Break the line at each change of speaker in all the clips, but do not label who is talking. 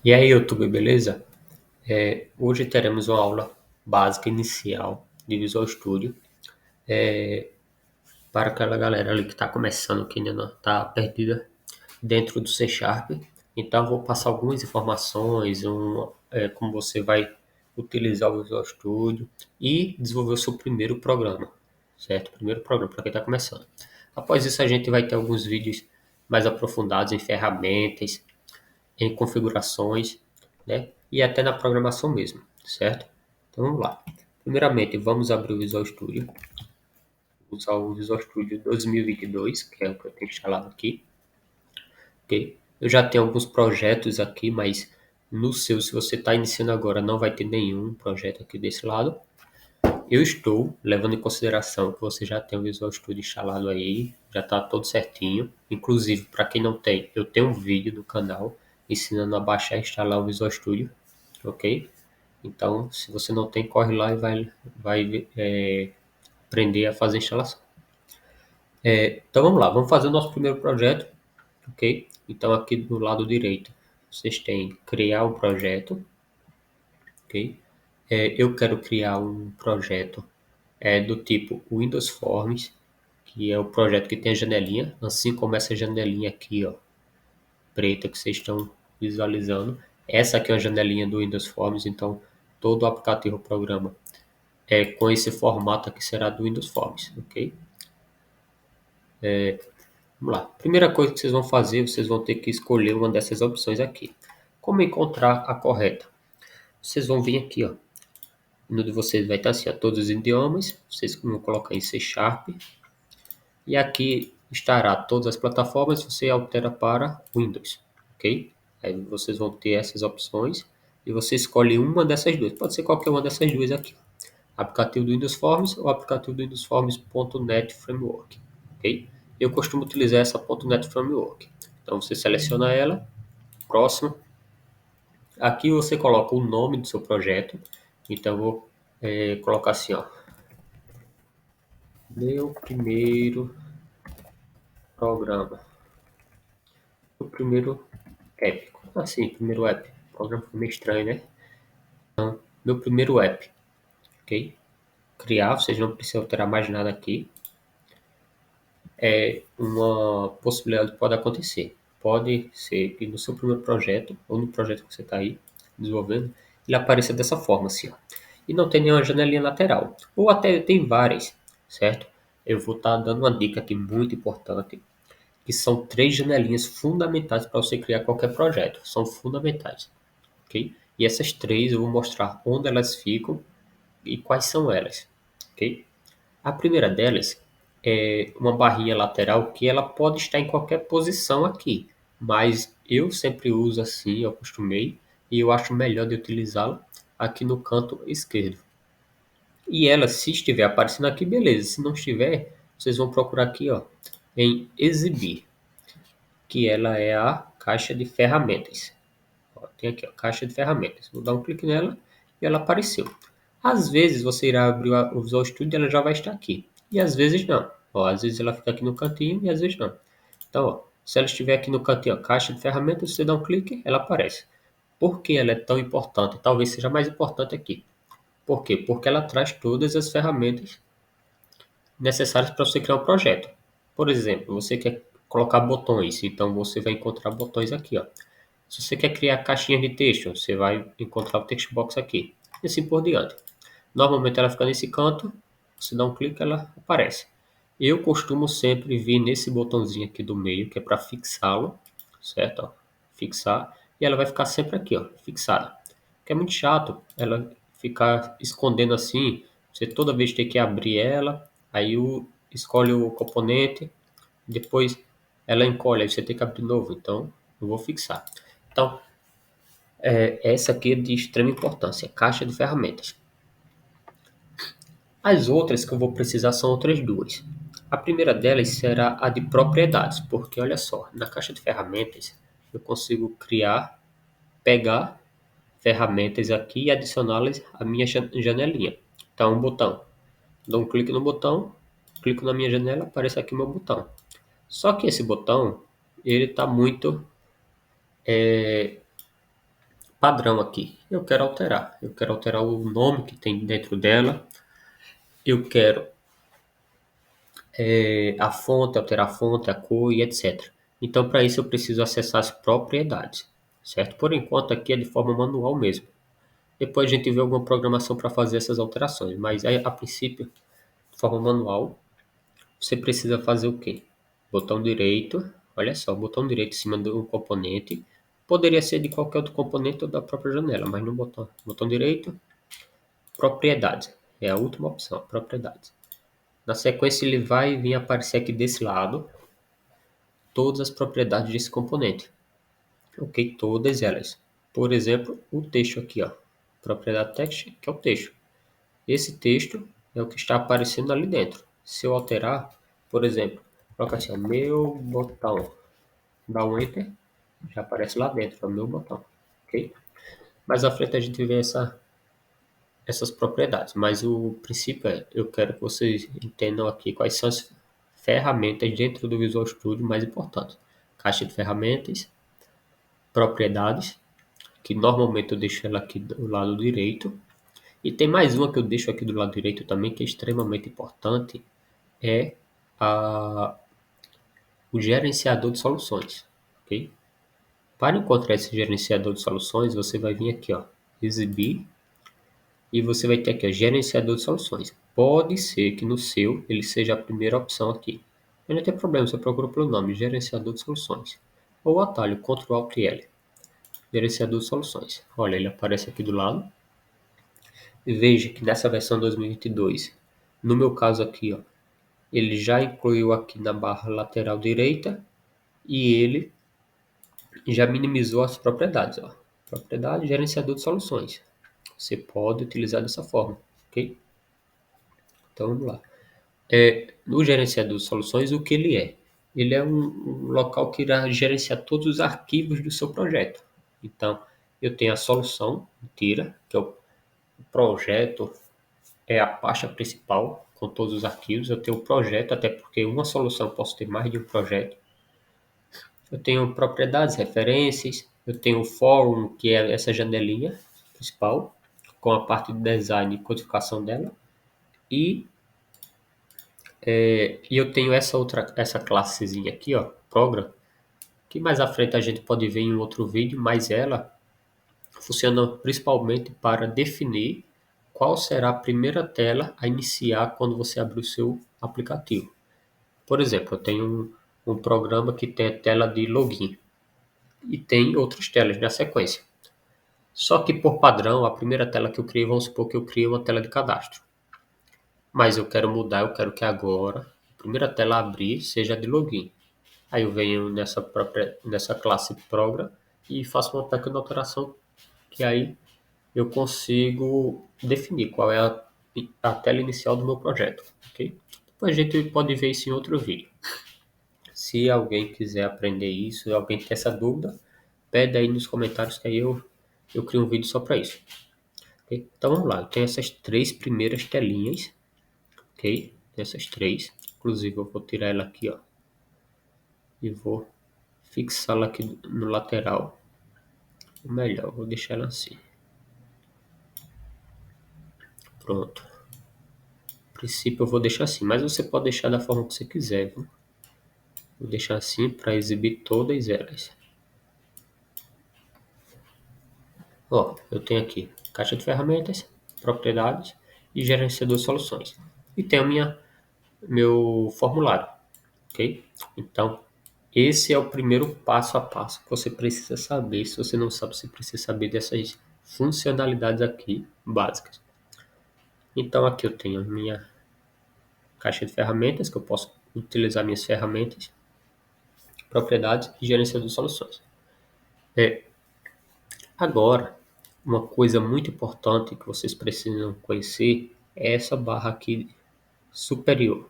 E aí, YouTube, beleza? Hoje teremos uma aula básica inicial de Visual Studio para aquela galera ali que está começando, que ainda não está perdida dentro do C Sharp. Então, eu vou passar algumas informações, como você vai utilizar o Visual Studio e desenvolver o seu primeiro programa, certo? Primeiro programa para quem está começando. Após isso, a gente vai ter alguns vídeos mais aprofundados em ferramentas, em configurações, né? E até na programação mesmo, certo? Então vamos lá. Primeiramente, vamos abrir o Visual Studio, usar o Visual Studio 2022, que é o que eu tenho instalado aqui, ok? Eu já tenho alguns projetos aqui, mas no seu, se você está iniciando agora, não vai ter nenhum projeto aqui desse lado. Eu estou levando em consideração que você já tem o Visual Studio instalado aí, já está todo certinho. Inclusive, para quem não tem, eu tenho um vídeo no canal ensinando a baixar e instalar o Visual Studio, ok? Então, se você não tem, corre lá e vai aprender a fazer a instalação. Então, vamos lá, vamos fazer o nosso primeiro projeto, ok? Então, aqui do lado direito, vocês têm criar um projeto, ok? Eu quero criar um projeto do tipo Windows Forms, que é o projeto que tem a janelinha, assim como essa janelinha aqui, ó, preta que vocês estão visualizando. Essa aqui é a janelinha do Windows Forms, então todo o aplicativo, o programa, com esse formato aqui será do Windows Forms, ok? Vamos lá. Primeira coisa que vocês vão fazer, vocês vão ter que escolher uma dessas opções aqui. Como encontrar a correta? Vocês vão vir aqui, ó. No de vocês vai estar assim, ó, todos os idiomas. Vocês vão colocar em C Sharp. E aqui estará todas as plataformas. Você altera para Windows, ok? Aí vocês vão ter essas opções. E você escolhe uma dessas duas. Pode ser qualquer uma dessas duas aqui. Aplicativo do Windows Forms ou aplicativo do Windows Forms.NET Framework, ok? Eu costumo utilizar essa .NET Framework. Então você seleciona ela, próximo. Aqui você coloca o nome do seu projeto. Então eu vou colocar assim, ó, meu primeiro programa, o primeiro app. Assim, primeiro app. O programa foi meio estranho, né? Meu primeiro app, ok? Criar, vocês não precisam alterar mais nada aqui. Uma possibilidade que pode acontecer. Pode ser que no seu primeiro projeto, ou no projeto que você está aí desenvolvendo, ele apareça dessa forma, assim, ó. E não tem nenhuma janelinha lateral. Ou até tem várias, certo? Eu vou estar dando uma dica aqui muito importante, que são três janelinhas fundamentais para você criar qualquer projeto. São fundamentais, ok? E essas três eu vou mostrar onde elas ficam e quais são elas, ok? A primeira delas é uma barrinha lateral que ela pode estar em qualquer posição aqui, mas eu sempre uso assim, eu acostumei, e eu acho melhor de utilizá-la aqui no canto esquerdo. E ela, se estiver aparecendo aqui, beleza. Se não estiver, vocês vão procurar aqui, ó, em exibir, que ela é a caixa de ferramentas. Ó, tem aqui, ó, caixa de ferramentas. Vou dar um clique nela e ela apareceu. Às vezes você irá abrir o Visual Studio e ela já vai estar aqui. E às vezes não. Ó, às vezes ela fica aqui no cantinho e às vezes não. Então, ó, se ela estiver aqui no cantinho, ó, caixa de ferramentas, você dá um clique, ela aparece. Por que ela é tão importante? Talvez seja mais importante aqui. Por quê? Porque ela traz todas as ferramentas necessárias para você criar um projeto. Por exemplo, você quer colocar botões, então você vai encontrar botões aqui, ó. Se você quer criar caixinha de texto, você vai encontrar o text box aqui. E assim por diante. Normalmente ela fica nesse canto, você dá um clique, ela aparece. Eu costumo sempre vir nesse botãozinho aqui do meio, que é para fixá-lo, certo? Ó, fixar, e ela vai ficar sempre aqui, ó, fixada. Que é muito chato ela ficar escondendo assim, você toda vez tem que abrir ela, aí escolhe o componente, depois ela encolhe, aí você tem que abrir de novo, então eu vou fixar. Então, essa aqui é de extrema importância, caixa de ferramentas. As outras que eu vou precisar são outras duas. A primeira delas será a de propriedades, porque olha só, na caixa de ferramentas eu consigo criar, pegar ferramentas aqui e adicioná-las à minha janelinha. Então, um botão. Dou um clique no botão, clico na minha janela, aparece aqui meu botão. Só que esse botão, ele está muito padrão aqui. Eu quero alterar. Eu quero alterar o nome que tem dentro dela. Eu quero a fonte, alterar a fonte, a cor e etc. Então, para isso, eu preciso acessar as propriedades, certo? Por enquanto, aqui é de forma manual mesmo. Depois a gente vê alguma programação para fazer essas alterações, mas a princípio, de forma manual, você precisa fazer o quê? Botão direito, olha só, botão direito em cima do componente. Poderia ser de qualquer outro componente ou da própria janela, mas no botão direito, propriedades. É a última opção, propriedades. Na sequência, ele vai vir aparecer aqui desse lado todas as propriedades desse componente. Ok, todas elas. Por exemplo, o texto aqui, ó, propriedade text, que é o texto. Esse texto é o que está aparecendo ali dentro. Se eu alterar, por exemplo, coloca assim, ó, meu botão, dá um enter, já aparece lá dentro, é o meu botão, ok? Mais à frente a gente vê essas propriedades, mas o princípio é, eu quero que vocês entendam aqui quais são as ferramentas dentro do Visual Studio mais importantes. Caixa de ferramentas, propriedades, que normalmente eu deixo ela aqui do lado direito. E tem mais uma que eu deixo aqui do lado direito também, que é extremamente importante, é o gerenciador de soluções, ok? Para encontrar esse gerenciador de soluções, você vai vir aqui, ó, exibir, e você vai ter aqui, ó, gerenciador de soluções. Pode ser que no seu ele seja a primeira opção aqui. Mas não tem problema, você procura pelo nome, gerenciador de soluções. Ou o atalho, Ctrl Alt L, gerenciador de soluções. Olha, ele aparece aqui do lado. E veja que nessa versão 2022, no meu caso aqui, ó, ele já incluiu aqui na barra lateral direita e ele já minimizou as propriedades, ó. Propriedade, gerenciador de soluções. Você pode utilizar dessa forma, ok? Então vamos lá. No gerenciador de soluções, o que ele é? Ele é um local que irá gerenciar todos os arquivos do seu projeto. Então, eu tenho a solução inteira, que é o projeto, é a pasta principal com todos os arquivos. Eu tenho o projeto, até porque uma solução posso ter mais de um projeto. Eu tenho propriedades, referências, eu tenho o fórum, que é essa janelinha principal, com a parte de design e codificação dela. E, e eu tenho essa classezinha aqui, ó, program, que mais à frente a gente pode ver em outro vídeo, mas ela funciona principalmente para definir qual será a primeira tela a iniciar quando você abrir o seu aplicativo. Por exemplo, eu tenho um programa que tem a tela de login e tem outras telas na sequência. Só que por padrão, a primeira tela que eu criei, vamos supor que eu criei uma tela de cadastro. Mas eu quero mudar, eu quero que agora a primeira tela a abrir seja a de login. Aí eu venho nessa classe program e faço uma pequena alteração que aí eu consigo definir qual é a tela inicial do meu projeto, ok? Depois a gente pode ver isso em outro vídeo. Se alguém quiser aprender isso, alguém tem essa dúvida, pede aí nos comentários que aí eu crio um vídeo só para isso. Ok? Então vamos lá, eu tenho essas três primeiras telinhas, ok? Essas três, inclusive eu vou tirar ela aqui, ó, e vou fixá-la aqui no lateral. Ou melhor, vou deixar ela assim. Pronto. A princípio eu vou deixar assim, mas você pode deixar da forma que você quiser, viu? Vou deixar assim para exibir todas elas. Ó, eu tenho aqui caixa de ferramentas, propriedades e gerenciador de soluções. E tenho meu formulário, ok? Então, esse é o primeiro passo a passo que você precisa saber. Se você não sabe, você precisa saber dessas funcionalidades aqui básicas. Então, aqui eu tenho a minha caixa de ferramentas, que eu posso utilizar minhas ferramentas, propriedades e gerenciador de soluções. Agora, uma coisa muito importante que vocês precisam conhecer é essa barra aqui superior,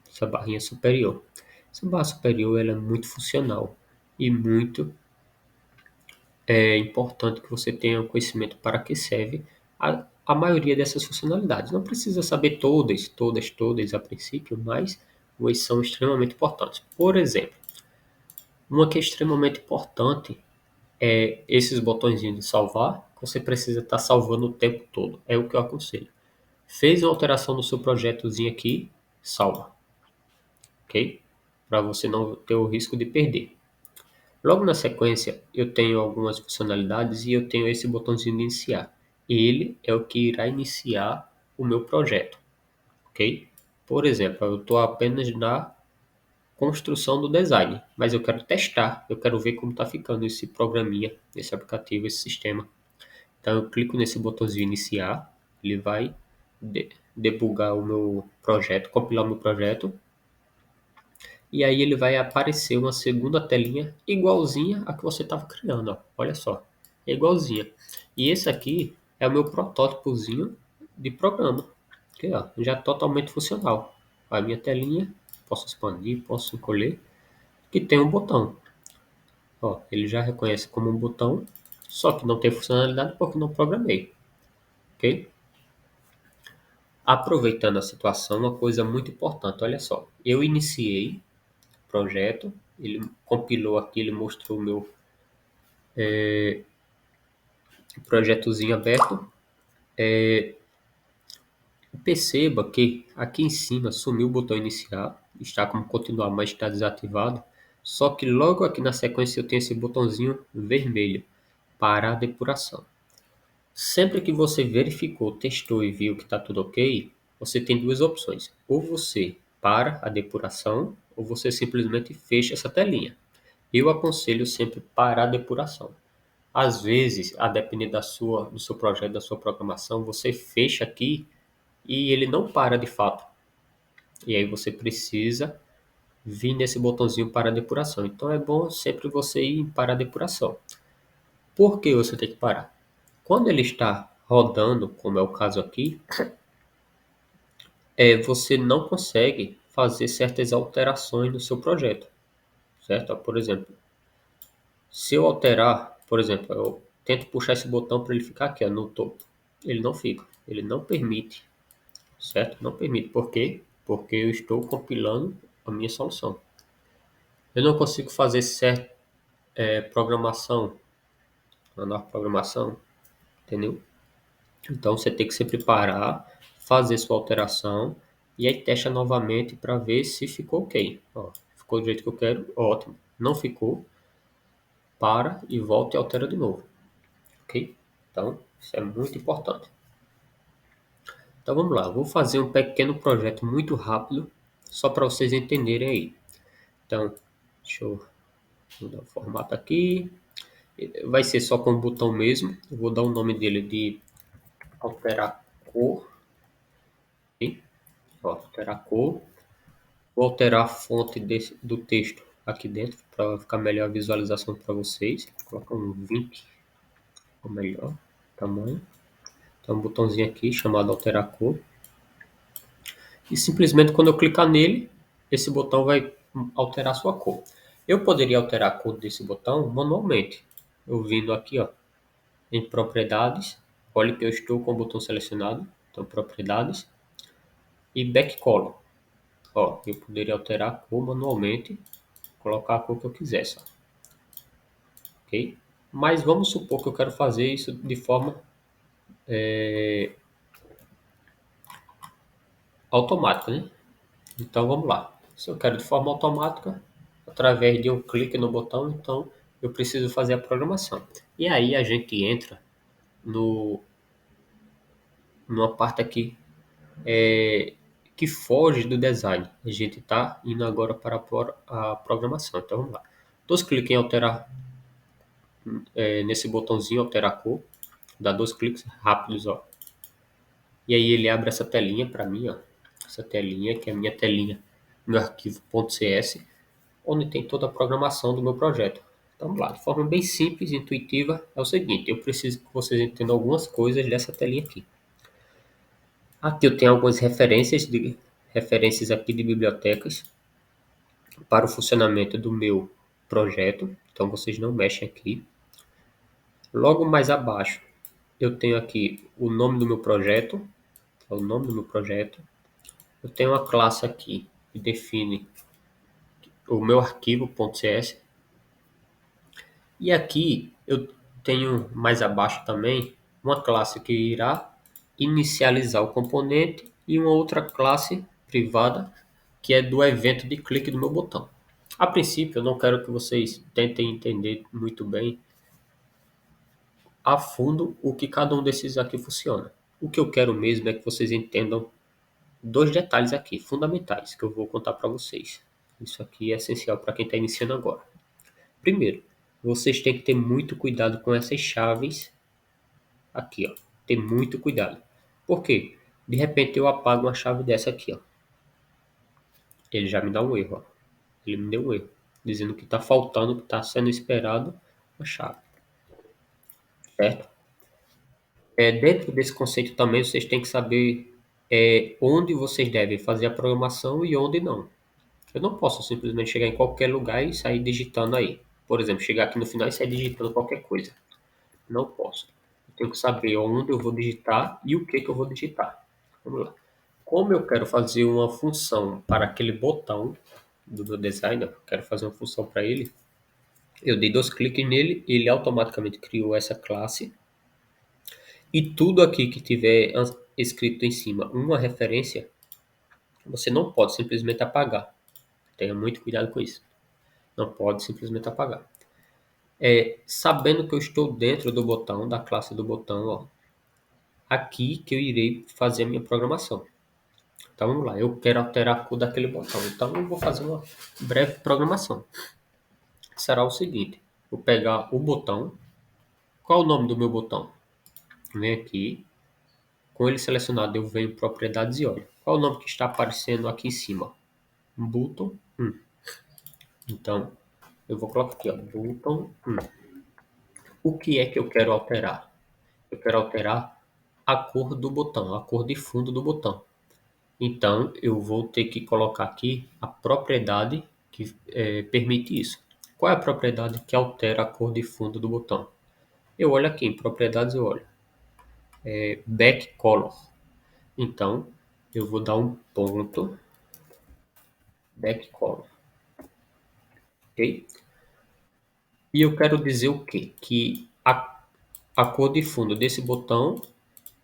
essa barrinha superior. Essa barra superior ela é muito funcional e muito importante que você tenha conhecimento para que serve a maioria dessas funcionalidades. Não precisa saber todas a princípio, mas elas são extremamente importantes. Por exemplo, uma que é extremamente importante esses botõezinhos de salvar, você precisa estar salvando o tempo todo. É o que eu aconselho. Fez uma alteração no seu projetozinho aqui, salva, ok? Para você não ter o risco de perder. Logo na sequência, eu tenho algumas funcionalidades e eu tenho esse botãozinho de iniciar. Ele é o que irá iniciar o meu projeto, ok? Por exemplo, eu estou apenas na construção do design, mas eu quero testar, eu quero ver como está ficando esse programinha, esse aplicativo, esse sistema. Então eu clico nesse botãozinho iniciar, ele vai debugar o meu projeto, compilar o meu projeto, e aí ele vai aparecer uma segunda telinha igualzinha a que você estava criando, ó. Olha só, é igualzinha. E esse aqui é o meu protótipozinho de programa, aqui, ó, já totalmente funcional. A minha telinha, posso expandir, posso encolher, que tem um botão. Ó, ele já reconhece como um botão, só que não tem funcionalidade porque não programei, ok? Aproveitando a situação, uma coisa muito importante, olha só, eu iniciei o projeto, ele compilou aqui, ele mostrou o meu projetozinho aberto. Perceba que aqui em cima sumiu o botão iniciar, está como continuar, mas está desativado. Só que logo aqui na sequência eu tenho esse botãozinho vermelho, para a depuração. Sempre que você verificou, testou e viu que está tudo ok, você tem duas opções. Ou você para a depuração, ou você simplesmente fecha essa telinha. Eu aconselho sempre parar a depuração. Às vezes, a depender do seu projeto, da sua programação, você fecha aqui e ele não para de fato. E aí você precisa vir nesse botãozinho para a depuração. Então é bom sempre você ir para a depuração. Por que você tem que parar? Quando ele está rodando, como é o caso aqui, você não consegue fazer certas alterações no seu projeto, certo? Por exemplo, se eu alterar, por exemplo, eu tento puxar esse botão para ele ficar aqui, ó, no topo, ele não fica, ele não permite, certo? Não permite. Por quê? Porque eu estou compilando a minha solução. Eu não consigo fazer certa programação, a nova programação, entendeu? Então você tem que sempre parar, fazer sua alteração e aí testa novamente para ver se ficou ok. Ó, ficou do jeito que eu quero, ótimo. Não ficou, para e volta e altera de novo, ok? Então isso é muito importante. Então vamos lá, vou fazer um pequeno projeto muito rápido, só para vocês entenderem aí. Então, deixa eu mudar o formato aqui. Vai ser só com o botão mesmo. Eu vou dar o nome dele de alterar cor. Ok? Ó, alterar cor. Vou alterar a fonte do texto aqui dentro para ficar melhor a visualização para vocês. Vou colocar um 20, ou melhor, tamanho. Então, um botãozinho aqui chamado alterar cor. E simplesmente quando eu clicar nele, esse botão vai alterar a sua cor. Eu poderia alterar a cor desse botão manualmente. Eu vindo aqui, ó, em propriedades. Olha que eu estou com o botão selecionado. Então, propriedades e backcolor. Ó, eu poderia alterar a cor manualmente, colocar a cor que eu quisesse, ó, ok? Mas vamos supor que eu quero fazer isso de forma automática, né? Então vamos lá. Se eu quero de forma automática, através de um clique no botão, então eu preciso fazer a programação. E aí a gente entra no, numa parte aqui que foge do design. A gente está indo agora para a programação. Então vamos lá. Dois cliques em alterar, nesse botãozinho alterar cor. Dá dois cliques rápidos, ó. E aí ele abre essa telinha para mim, ó. Essa telinha, que é a minha telinha no arquivo .cs, onde tem toda a programação do meu projeto. Então, vamos lá, de forma bem simples e intuitiva, é o seguinte, eu preciso que vocês entendam algumas coisas dessa telinha aqui. Aqui eu tenho algumas referências aqui de bibliotecas para o funcionamento do meu projeto, então vocês não mexem aqui. Logo mais abaixo, eu tenho aqui o nome do meu projeto, é o nome do meu projeto. Eu tenho uma classe aqui que define o meu arquivo .cs. E aqui eu tenho mais abaixo também uma classe que irá inicializar o componente e uma outra classe privada que é do evento de clique do meu botão. A princípio, eu não quero que vocês tentem entender muito bem a fundo o que cada um desses aqui funciona. O que eu quero mesmo é que vocês entendam dois detalhes aqui, fundamentais, que eu vou contar para vocês. Isso aqui é essencial para quem está iniciando agora. Primeiro, vocês têm que ter muito cuidado com essas chaves aqui, ó. Ter muito cuidado. Por quê? De repente eu apago uma chave dessa aqui, ó. Ele já me dá um erro, ó. Ele me deu um erro, dizendo que está faltando, que está sendo esperado uma chave, certo? Dentro desse conceito também vocês têm que saber onde vocês devem fazer a programação e onde não. Eu não posso simplesmente chegar em qualquer lugar e sair digitando aí. Por exemplo, chegar aqui no final e sair digitando qualquer coisa. Não posso. Eu tenho que saber onde eu vou digitar e o que eu vou digitar. Vamos lá. Como eu quero fazer uma função para aquele botão do meu designer, quero fazer uma função para ele, eu dei 2 cliques nele, ele automaticamente criou essa classe. E tudo aqui que tiver escrito em cima uma referência, você não pode simplesmente apagar. Tenha muito cuidado com isso. Não pode simplesmente apagar. Sabendo que eu estou dentro do botão, da classe do botão, ó, aqui que eu irei fazer a minha programação. Então vamos lá, eu quero alterar a cor daquele botão. Então eu vou fazer uma breve programação. Será o seguinte: vou pegar o botão. Qual é o nome do meu botão? Vem aqui. Com ele selecionado, eu venho em propriedades e olho. Qual é o nome que está aparecendo aqui em cima? Button 1. Então, eu vou colocar aqui, ó, button 1. O que é que eu quero alterar? Eu quero alterar a cor do botão, a cor de fundo do botão. Então, eu vou ter que colocar aqui a propriedade que permite isso. Qual é a propriedade que altera a cor de fundo do botão? Eu olho aqui em propriedades, eu olho back color. Então, eu vou dar um ponto back color, ok? E eu quero dizer o quê? Que a cor de fundo desse botão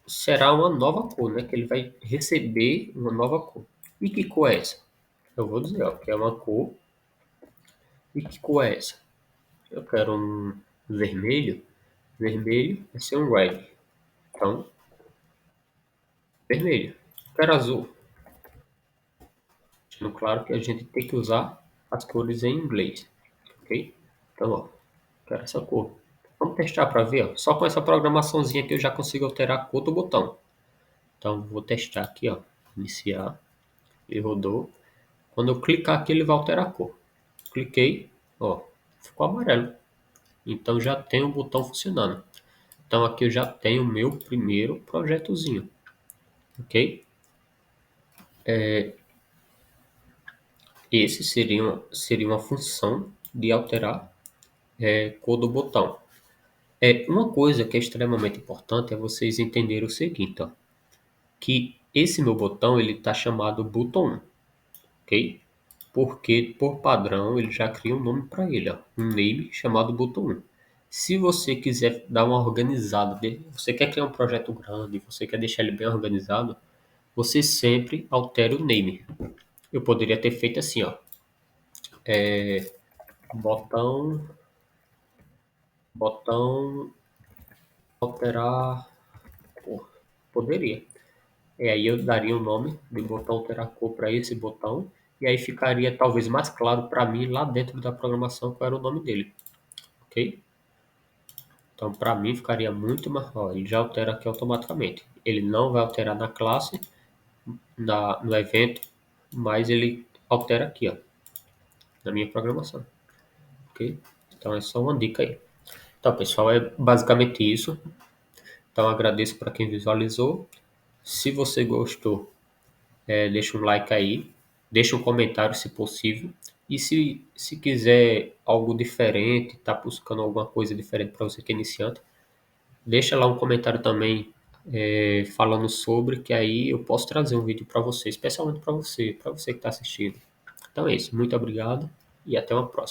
será uma nova cor, né? Que ele vai receber uma nova cor. E que cor é essa? Eu vou dizer, ó, que é uma cor. E que cor é essa? Eu quero um vermelho. Vermelho vai ser um red. Então, vermelho. Quero azul. Deixando claro que a gente tem que usar as cores em inglês. Ok? Então, ó, quero essa cor. Vamos testar para ver, ó. Só com essa programaçãozinha que eu já consigo alterar a cor do botão. Então, vou testar aqui, ó. Iniciar. Ele rodou. Quando eu clicar aqui, ele vai alterar a cor. Cliquei, ó, ficou amarelo. Então, já tem o botão funcionando. Então, aqui eu já tenho o meu primeiro projetozinho. Ok? Esse seria uma função de alterar cor do botão. Uma coisa que é extremamente importante é vocês entenderem o seguinte, ó, que esse meu botão ele está chamado botão 1, ok? Porque por padrão ele já cria um nome para ele, ó, um name chamado botão 1. Se você quiser dar uma organizada, você quer criar um projeto grande, você quer deixar ele bem organizado, você sempre altera o name. Eu poderia ter feito assim, ó, botão, botão alterar cor. Poderia. Aí eu daria o nome de botão alterar cor para esse botão e aí ficaria talvez mais claro para mim lá dentro da programação qual era o nome dele, ok? Então para mim ficaria muito mais, ó, ele já altera aqui automaticamente. Ele não vai alterar na classe, no evento, mas ele altera aqui, ó, na minha programação, ok? Então é só uma dica aí. Então pessoal, é basicamente isso. Então agradeço para quem visualizou. Se você gostou, deixa um like aí, deixa um comentário se possível. E se quiser algo diferente, tá buscando alguma coisa diferente para você que é iniciante, deixa lá um comentário também falando sobre, que aí eu posso trazer um vídeo para você, especialmente para você que está assistindo. Então é isso, muito obrigado e até uma próxima.